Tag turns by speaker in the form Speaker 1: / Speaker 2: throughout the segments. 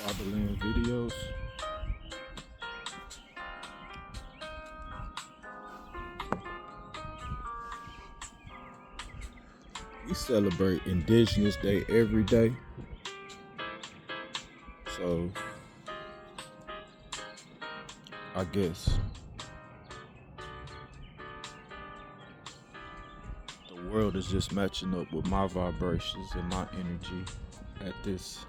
Speaker 1: Hollynes videos. We celebrate Indigenous Day every day. So I guess the world is just matching up with my vibrations and my energy at this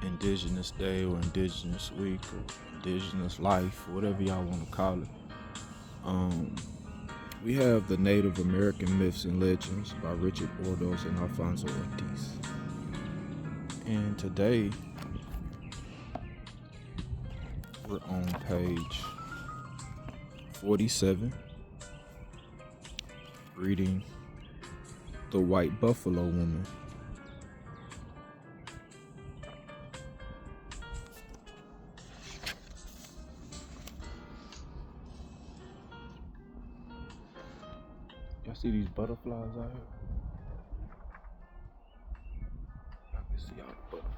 Speaker 1: Indigenous Day or Indigenous Week or Indigenous Life, whatever y'all want to call it. We have the Native American Myths and Legends by Richard Bordos and Alfonso Ortiz. And today we're on page 47, reading The White Buffalo Woman. Y'all see these butterflies out here? I can see all the butterflies.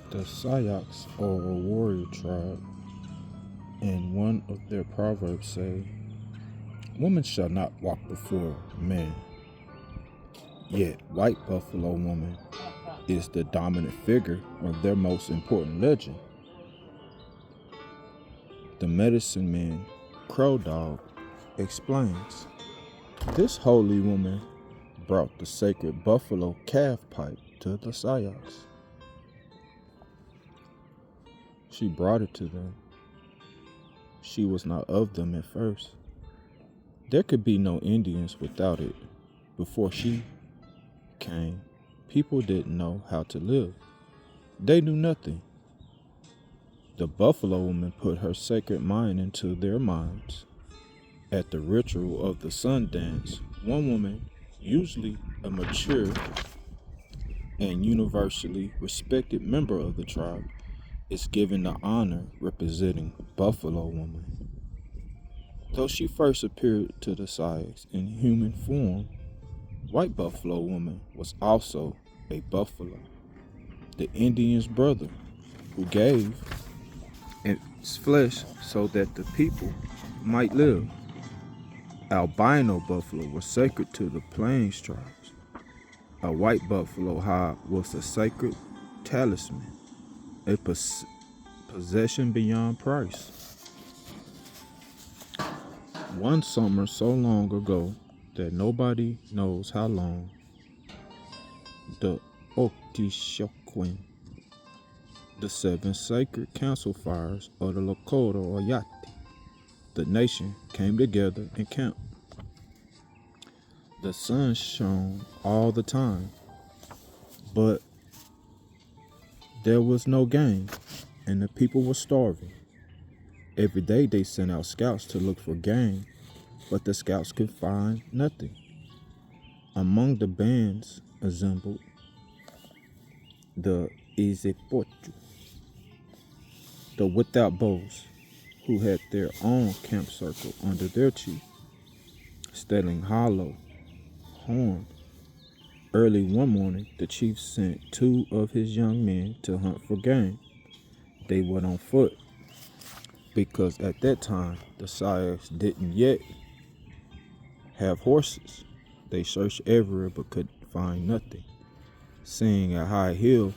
Speaker 1: The Sayaks are a warrior tribe, and one of their proverbs say, "Woman shall not walk before man." Yet, White Buffalo Woman is the dominant figure of their most important legend. The medicine man, Crow Dog, explains, this holy woman brought the sacred buffalo calf pipe to the Sayaks. She brought it to them. She was not of them at first. There could be no Indians without it. Before she came, people didn't know how to live. They knew nothing. The Buffalo Woman put her sacred mind into their minds. At the ritual of the sun dance, one woman, usually a mature and universally respected member of the tribe, is given the honor representing Buffalo Woman. Though she first appeared to the Sayaks in human form, White Buffalo Woman was also a buffalo, the Indian's brother, who gave its flesh so that the people might live. Albino buffalo were sacred to the Plains tribes. A white buffalo hide was a sacred talisman, a possession beyond price. One summer so long ago that nobody knows how long, the Otishoquin, the seven sacred council fires of the Lakota or Yati, the nation came together and camped. The sun shone all the time, but there was no game, and the people were starving. Every day they sent out scouts to look for game, but the scouts could find nothing. Among the bands assembled, the Izepochu, the without bows, who had their own camp circle under their chief, Stelling Hollow Horn. Early one morning, the chief sent 2 of his young men to hunt for game. They went on foot, because at that time the sires didn't yet have horses. They searched everywhere but could find nothing. Seeing a high hill,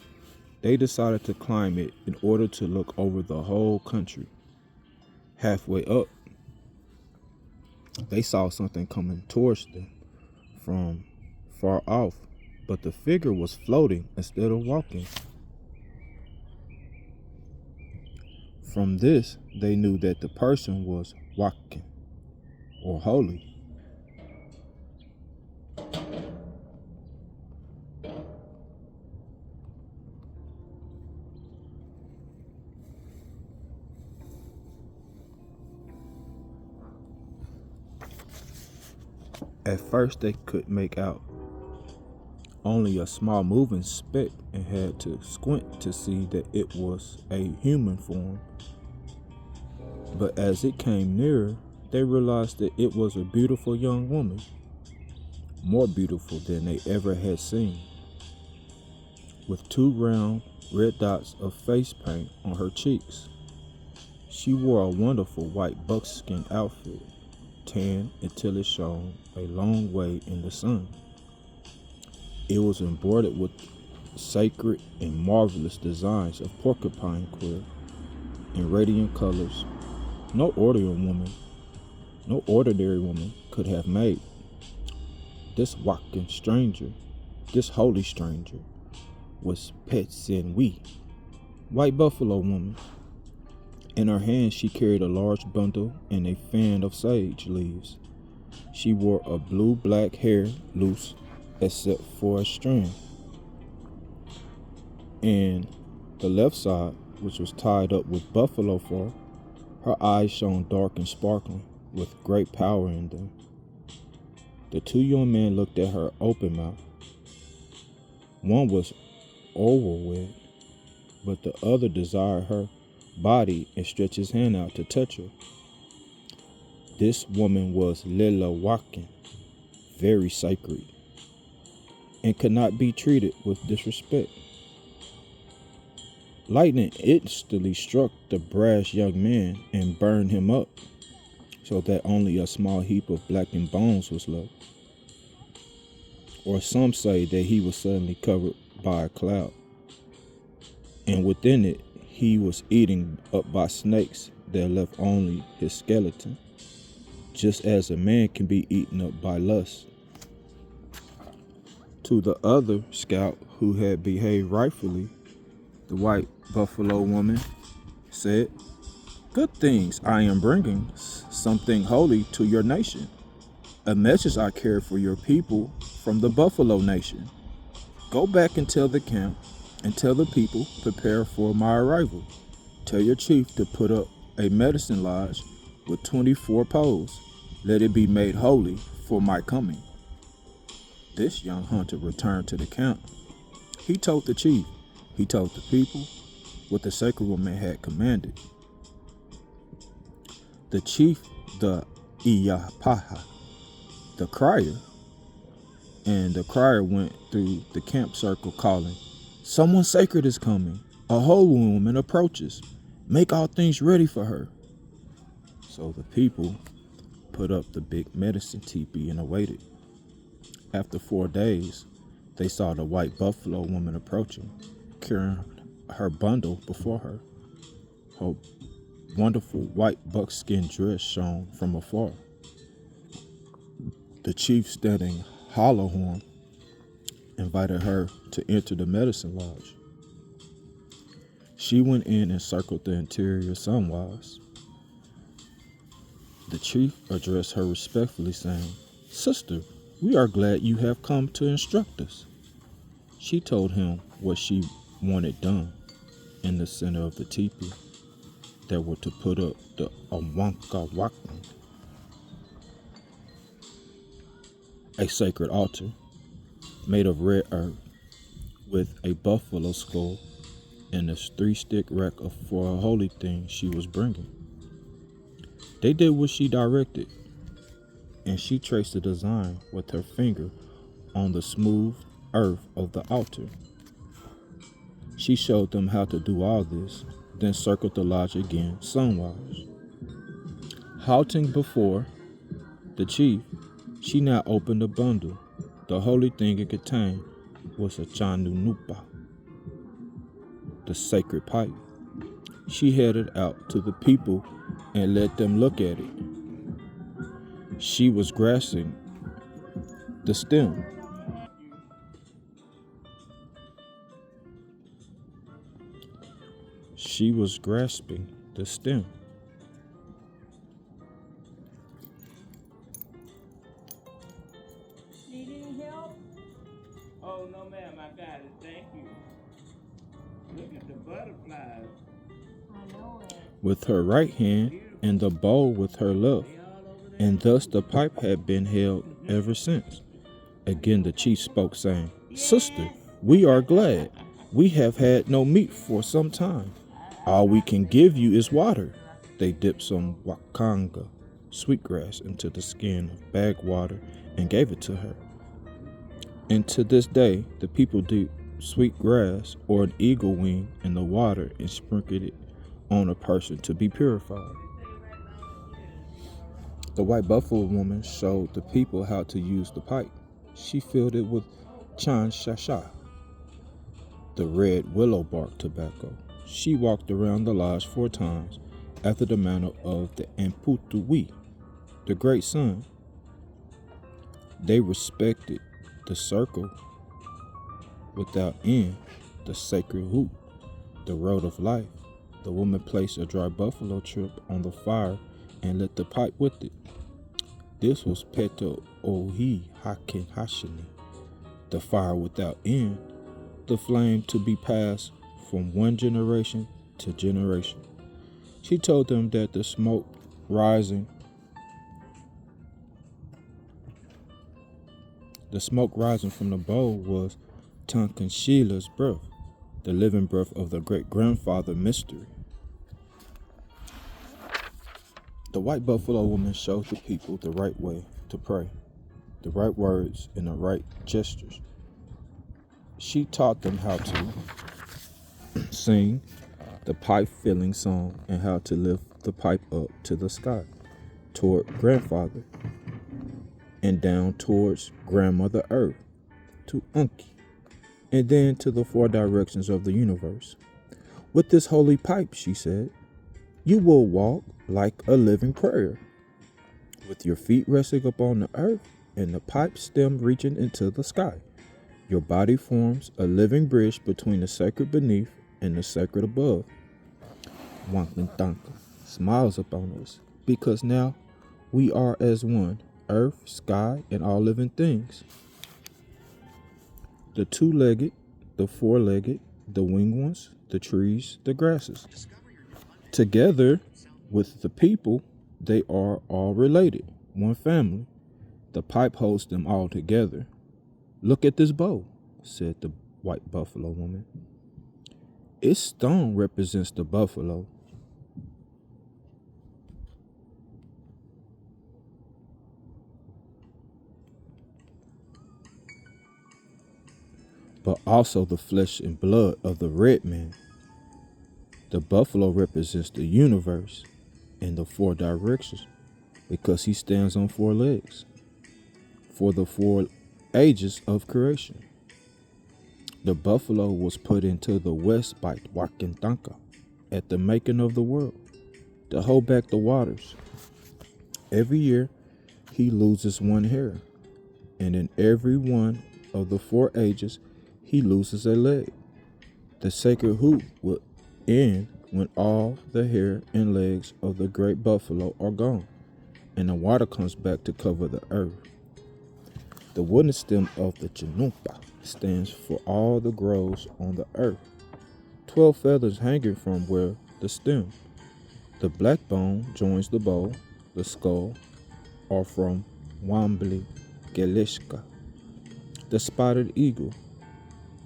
Speaker 1: they decided to climb it in order to look over the whole country. Halfway up, they saw something coming towards them from far off, but the figure was floating instead of walking. From this, they knew that the person was walking or holy. At first, they could make out only a small moving speck and had to squint to see that it was a human form. But as it came nearer, they realized that it was a beautiful young woman, more beautiful than they ever had seen, with 2 round red dots of face paint on her cheeks. She wore a wonderful white buckskin outfit, tan until it shone a long way in the sun. It was embroidered with sacred and marvelous designs of porcupine quill in radiant colors. No ordinary woman could have made. This walking stranger, this holy stranger, was Petsinwi, white buffalo woman. In her hand she carried a large bundle and a fan of sage leaves. She wore a blue-black hair loose except for a strand. And the left side, which was tied up with buffalo fur, her eyes shone dark and sparkling, with great power in them. The 2 young men looked at her open mouthed. One was overwhelmed, but the other desired her body and stretched his hand out to touch her. This woman was Lelawakin, very sacred, and could not be treated with disrespect. Lightning instantly struck the brash young man and burned him up, so that only a small heap of blackened bones was left. Or some say that he was suddenly covered by a cloud, and within it he was eaten up by snakes that left only his skeleton, just as a man can be eaten up by lust. To the other scout who had behaved rightfully, the white buffalo woman said, "Good things I am bringing, something holy to your nation, a message I carry for your people from the Buffalo Nation. Go back and tell the camp and tell the people, prepare for my arrival. Tell your chief to put up a medicine lodge with 24 poles. Let it be made holy for my coming." This young hunter returned to the camp. He told the chief, he told the people what the sacred woman had commanded. The chief, the Iyapaha, the crier, and the crier went through the camp circle calling, "Someone sacred is coming. A holy woman approaches. Make all things ready for her." So the people put up the big medicine teepee and awaited. After 4 days, they saw the white buffalo woman approaching, carrying her bundle before her. Her wonderful white buckskin dress shone from afar. The chief, standing Hollowhorn, invited her to enter the medicine lodge. She went in and circled the interior sunwise. The chief addressed her respectfully, saying, "Sister, we are glad you have come to instruct us." She told him what she wanted done. In the center of the teepee, they were to put up the Awankawakan, a sacred altar. made of red earth with a buffalo skull and a 3-stick rack for a holy thing she was bringing. They did what she directed, and she traced the design with her finger on the smooth earth of the altar. She showed them how to do all this, then circled the lodge again sunwise. Halting before the chief, she now opened the bundle. The holy thing it contained was a Chanu Nupa, the sacred pipe. She headed out to the people and let them look at it. She was grasping the stem. She was grasping the stem.
Speaker 2: Need any help?
Speaker 3: Oh, no, ma'am, I got it. Thank you. Look at the butterflies.
Speaker 2: I know it.
Speaker 1: With her right hand and the bowl with her left, and thus the pipe had been held ever since. Again the chief spoke, saying, Sister, we are glad. We have had no meat for some time. All we can give you is water. They dipped some wakanga, sweetgrass, into the skin of bag water and gave it to her. And to this day, the people dip sweet grass or an eagle wing in the water and sprinkle it on a person to be purified. The white buffalo woman showed the people how to use the pipe. She filled it with chan shasha, the red willow bark tobacco. She walked around the lodge 4 times after the manner of the Amputui, the great sun. They respected the circle without end, the sacred hoop, the road of life. The woman placed a dry buffalo trip on the fire and lit the pipe with it. This was Peto Ohi Haken Hashini, the fire without end, the flame to be passed from one generation to generation. She told them that the smoke rising from the bowl was Tankanshila's breath, the living breath of the great-grandfather mystery. The white buffalo woman showed the people the right way to pray, the right words and the right gestures. She taught them how to sing the pipe-filling song and how to lift the pipe up to the sky, toward grandfather, and down towards grandmother earth, to Unki, and then to the 4 directions of the universe. With this holy pipe, she said, you will walk like a living prayer, with your feet resting upon the earth and the pipe stem reaching into the sky. Your body forms a living bridge between the sacred beneath and the sacred above. Wankantanka smiles upon us, because now we are as one, earth, sky, and all living things. The 2-legged, the 4-legged, the winged ones, the trees, the grasses. Together with the people, they are all related, one family. The pipe holds them all together. Look at this bow, said the white buffalo woman. Its stone represents the buffalo. But also the flesh and blood of the red man. The buffalo represents the universe in the 4 directions because he stands on 4 legs for the 4 ages of creation. The buffalo was put into the west by Wakintanka at the making of the world to hold back the waters. Every year he loses 1 hair, and in every one of the 4 ages he loses a leg. The sacred hoop will end when all the hair and legs of the great buffalo are gone, and the water comes back to cover the earth. The wooden stem of the Chinumpa stands for all the groves on the earth. 12 feathers hanging from where the stem. The black bone joins the bow, the skull, are from Wambli Gelishka. the spotted eagle,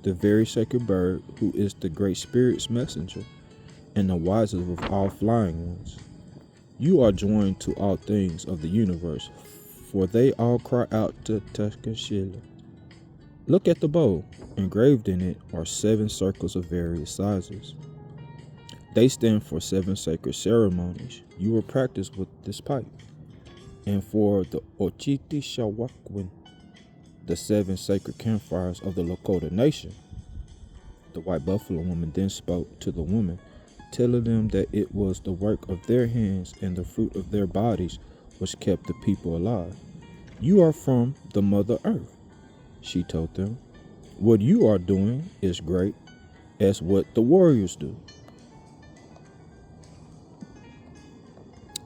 Speaker 1: the very sacred bird who is the great spirit's messenger and the wisest of all flying ones. You are joined to all things of the universe, for they all cry out to Takashila. Look at the bowl. Engraved in it are 7 circles of various sizes. They stand for 7 sacred ceremonies you will practice with this pipe. And for the Ochiti Shawakwin, the 7 sacred campfires of the Lakota nation. The white buffalo woman then spoke to the women, telling them that it was the work of their hands and the fruit of their bodies which kept the people alive. You are from the Mother Earth, she told them. What you are doing is great, as what the warriors do.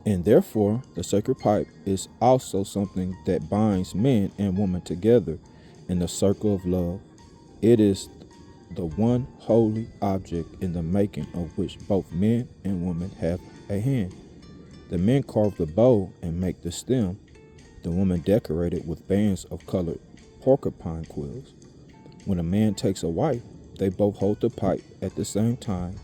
Speaker 1: And therefore, the sacred pipe is also something that binds man and woman together in the circle of love. It is the one holy object in the making of which both men and women have a hand. The men carve the bow and make the stem. The women decorate it with bands of colored porcupine quills. When a man takes a wife, they both hold the pipe at the same time,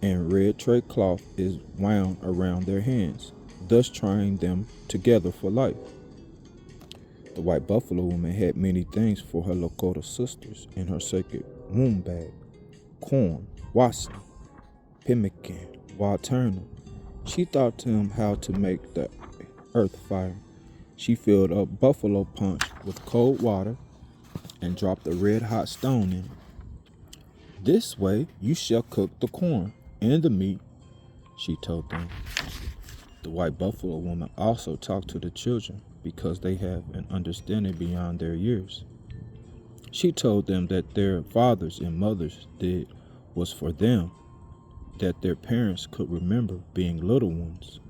Speaker 1: and red trade cloth is wound around their hands, thus tying them together for life. The white buffalo woman had many things for her Lakota sisters in her sacred womb bag: corn, wasi, pemmican, wild turnip. She taught them how to make the earth fire. She filled up buffalo punch with cold water and dropped a red-hot stone in it. This way you shall cook the corn and the meat, she told them. The white buffalo woman also talked to the children because they have an understanding beyond their years. She told them that their fathers and mothers did was for them, that their parents could remember being little ones,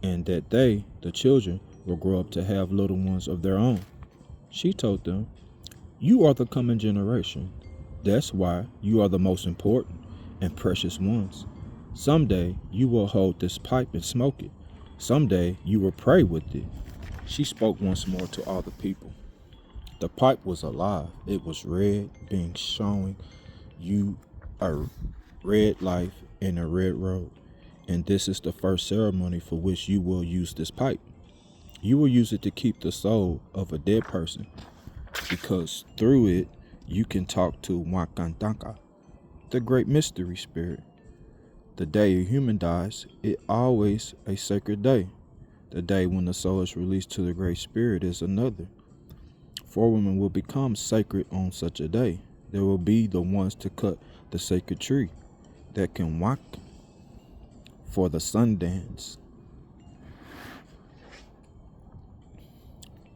Speaker 1: and that they, the children, will grow up to have little ones of their own. She told them, you are the coming generation. That's why you are the most important and precious ones. Someday you will hold this pipe and smoke it. Someday you will pray with it. She spoke once more to all the people. The pipe was alive. It was red, being showing you a red life in a red road. And this is the first ceremony for which you will use this pipe. You will use it to keep the soul of a dead person, because through it you can talk to Wakantanka, the great mystery spirit. The day a human dies, it always a sacred day. The day when the soul is released to the great spirit is another. 4 women will become sacred on such a day. There will be the ones to cut the sacred tree that can walk for the sun dance.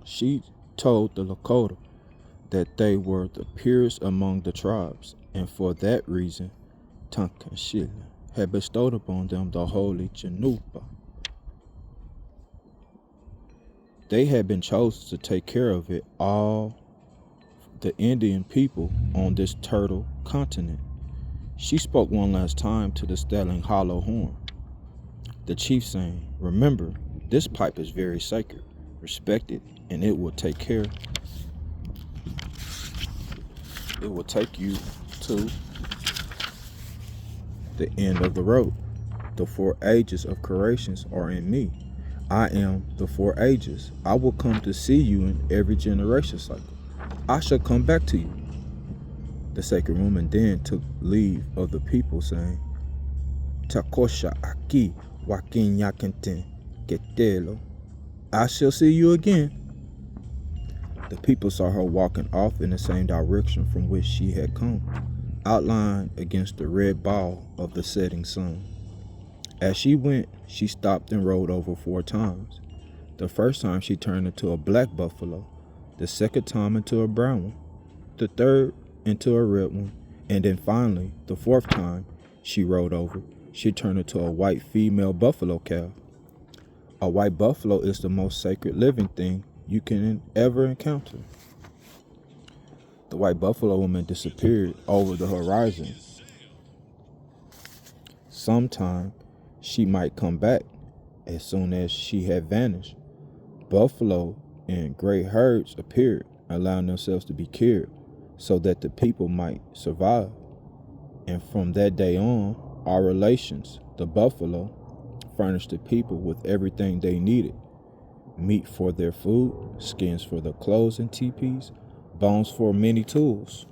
Speaker 1: She told the Lakota that they were the purest among the tribes, and for that reason, Tankashila had bestowed upon them the holy Chanupa. They had been chosen to take care of it all the Indian people on this turtle continent. She spoke one last time to the stelling hollow horn, the chief saying, remember, this pipe is very sacred. Respect it, and it will take care. It will take you to the end of the road. The 4 ages of creations are in me. I am the 4 ages. I will come to see you in every generation cycle. I shall come back to you. The sacred woman then took leave of the people, saying, Takosha aki wakin yakenten ketelo. I shall see you again. The people saw her walking off in the same direction from which she had come, outlined against the red ball of the setting sun. As she went, she stopped and rolled over 4 times. The first time she turned into a black buffalo, the second time into a brown one, the third into a red one, and then finally, the 4th time she rolled over, she turned into a white female buffalo cow. A white buffalo is the most sacred living thing you can ever encounter. The white buffalo woman disappeared over the horizon. Sometime she might come back. As soon as she had vanished, buffalo in great herds appeared. allowing themselves to be cared so that the people might survive. And from that day on, our relations, the buffalo, furnished the people with everything they needed: meat for their food, skins for their clothes and teepees, bones for many tools.